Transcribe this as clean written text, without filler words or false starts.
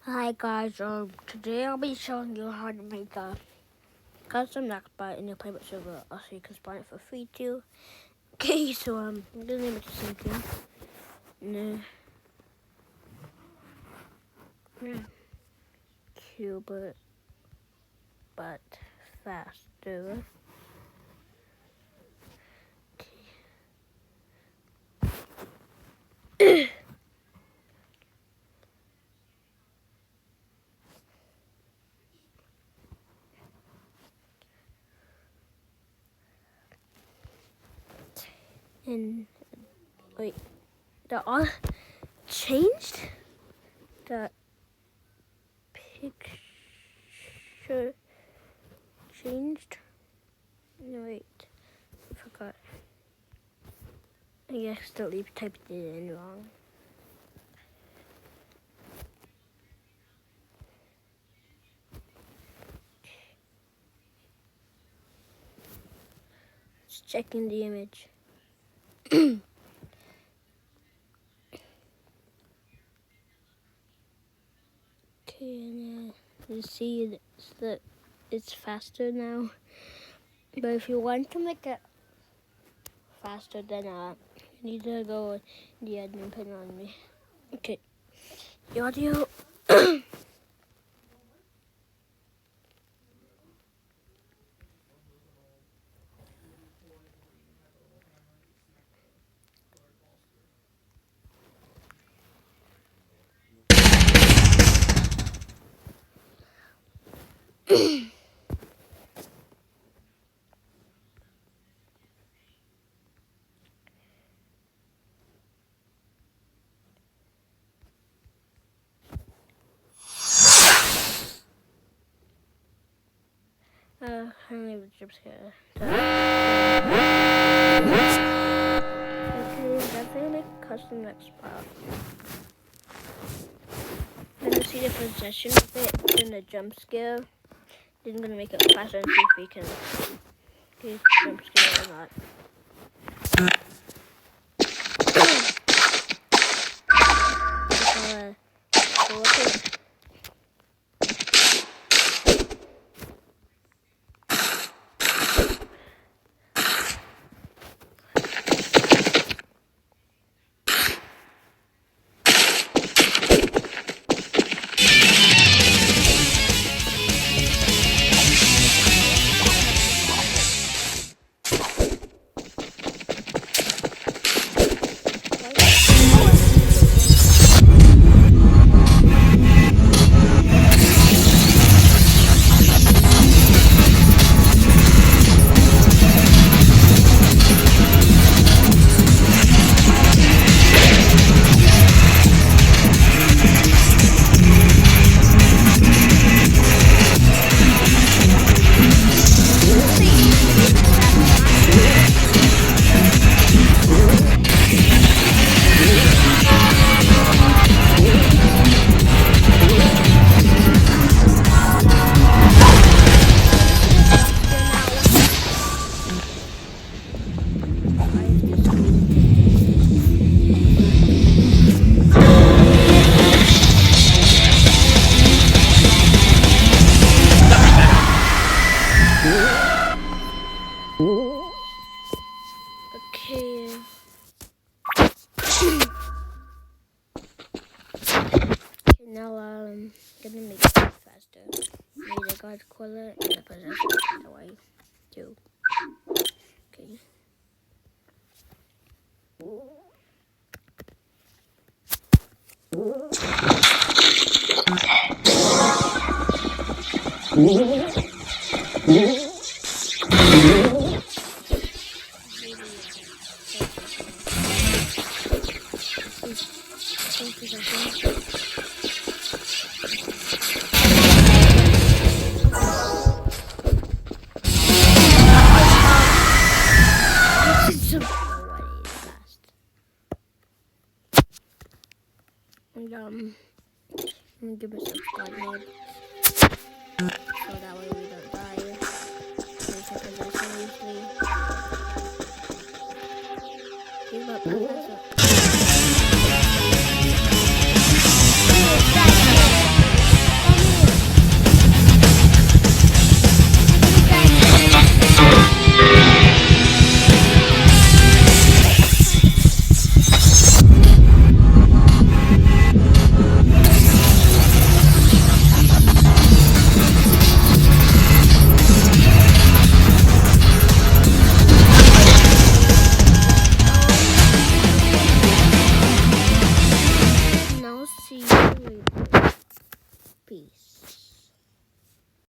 Hi guys, today I'll be showing you how to make a custom Nextbot in your private server. Also, you can spawn it for free too. Okay, so I'm gonna name it the same thing. Cube, but faster. And wait, the all changed the picture changed. No wait, I forgot. I accidentally typed it in wrong. Just checking the image. Okay, and you see that it's faster now. But if you want to make it faster, then you need to go in the admin panel on me. Okay, the audio. I don't even jump scare. Okay, that's gonna make a custom next spot. I'm gonna see the possession of it in the jump scare. Then I'm gonna make it faster and see if we can get jump scare or not. Okay. Okay, now gonna make it faster. Need a guard collar and a possession away too. Okay. And I'm gonna give it some spot mode.